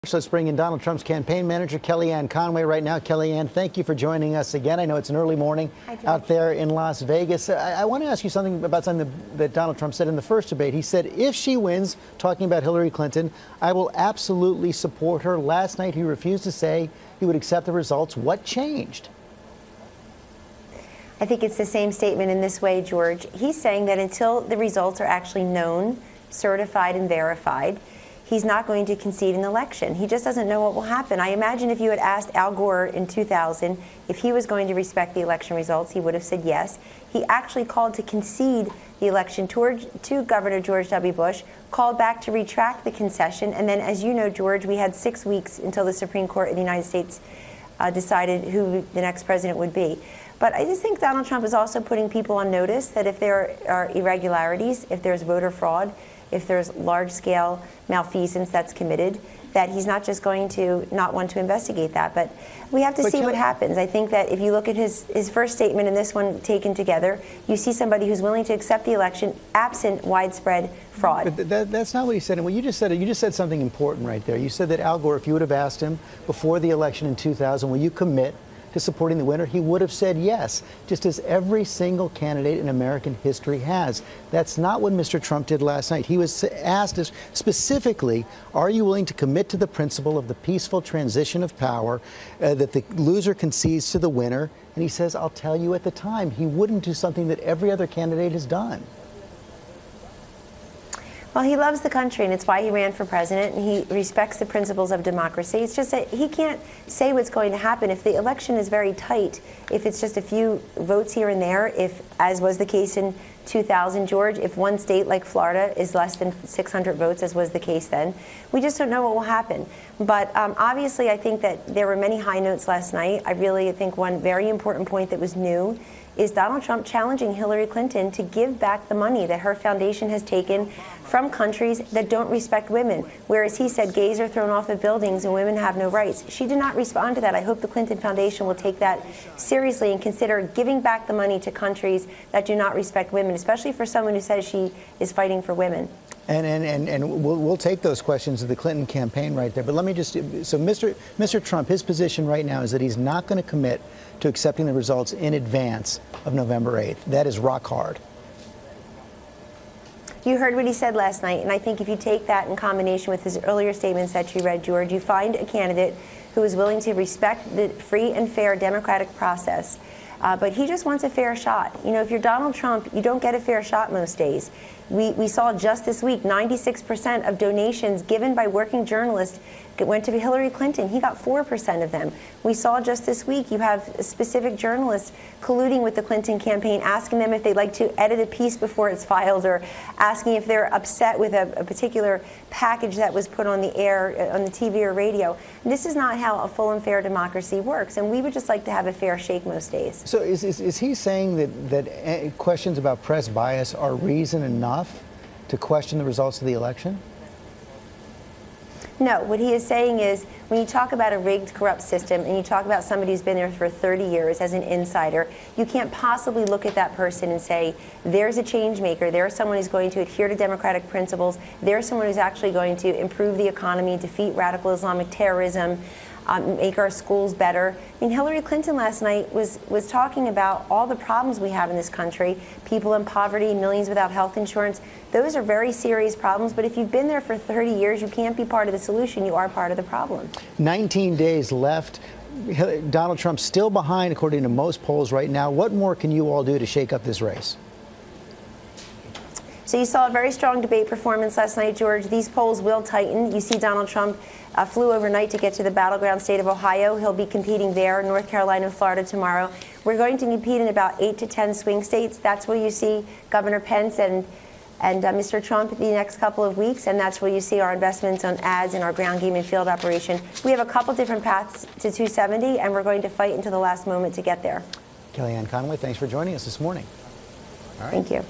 So let's bring in Donald Trump's campaign manager, Kellyanne Conway, right now. Kellyanne, thank you for joining us again. I know it's an early morning out there in Las Vegas. I want to ask you something about something that Donald Trump said in the first debate. He said, if she wins, talking about Hillary Clinton, I will absolutely support her. Last night, he refused to say he would accept the results. What changed? I think it's the same statement in this way, George. He's saying that until the results are actually known, certified, and verified, he's not going to concede an election. He just doesn't know what will happen. I imagine if you had asked Al Gore in 2000 if he was going to respect the election results, he would have said yes. He actually called to concede the election to Governor George W. Bush, called back to retract the concession, and then, as you know, George, we had 6 weeks until the Supreme Court of the United States decided who the next president would be. But I just think Donald Trump is also putting people on notice that if there are irregularities, if there's voter fraud, if there's large-scale malfeasance that's committed, that he's not just going to not want to investigate that. But we have to see what happens. I think that if you look at his first statement and this one taken together, you see somebody who's willing to accept the election absent widespread fraud. But that's not what he said. And what you just said something important right there. You said that Al Gore, if you would have asked him before the election in 2000, will you commit to supporting the winner, he would have said yes, just as every single candidate in American history has. That's not what Mr. Trump did last night. He was asked specifically, are you willing to commit to the principle of the peaceful transition of power, that the loser concedes to the winner? And he says, I'll tell you at the time. He wouldn't do something that every other candidate has done. Well, he loves the country, and it's why he ran for president, and he respects the principles of democracy. It's just that he can't say what's going to happen. If the election is very tight, if it's just a few votes here and there, if, as was the case in 2000, George, if one state like Florida is less than 600 votes, as was the case then, we just don't know what will happen. But obviously, I think that there were many high notes last night. I really think one very important point that was new is Donald Trump challenging Hillary Clinton to give back the money that her foundation has taken from countries that don't respect women, whereas he said gays are thrown off of buildings and women have no rights. She did not respond to that. I hope the Clinton Foundation will take that seriously and consider giving back the money to countries that do not respect women, especially for someone who says she is fighting for women. And we'll take those questions of the Clinton campaign right there. But let me just, so Mr. Trump, his position right now is that he's not going to commit to accepting the results in advance of November 8th. That is rock hard. You heard what he said last night, and I think if you take that in combination with his earlier statements that you read, George, you find a candidate who is willing to respect the free and fair democratic process. But he just wants a fair shot. You know, if you're Donald Trump, you don't get a fair shot most days. We saw just this week 96% of donations given by working journalists went to Hillary Clinton. He got 4% of them. We saw just this week you have specific journalists colluding with the Clinton campaign, asking them if they'd like to edit a piece before it's filed, or asking if they're upset with a particular package that was put on the air, on the TV or radio. And this is not how a full and fair democracy works, and we would just like to have a fair shake most days. So is he saying that questions about press bias are reason enough to question the results of the election? No, what he is saying is when you talk about a rigged, corrupt system and you talk about somebody who's been there for 30 years as an insider, you can't possibly look at that person and say, there's a change maker, there's someone who's going to adhere to democratic principles, there's someone who's actually going to improve the economy, defeat radical Islamic terrorism, make our schools better. I mean, Hillary Clinton last night was talking about all the problems we have in this country, people in poverty, millions without health insurance. Those are very serious problems, but if you've been there for 30 years, you can't be part of the solution, you are part of the problem. 19 days left. Donald Trump's still behind, according to most polls right now. What more can you all do to shake up this race? So you saw a very strong debate performance last night, George. These polls will tighten. You see Donald Trump flew overnight to get to the battleground state of Ohio. He'll be competing there, North Carolina, Florida tomorrow. We're going to compete in about 8 to 10 swing states. That's where you see Governor Pence and Mr. Trump the next couple of weeks, and that's where you see our investments on ads and our ground game and field operation. We have a couple different paths to 270, and we're going to fight until the last moment to get there. Kellyanne Conway, thanks for joining us this morning. All right. Thank you.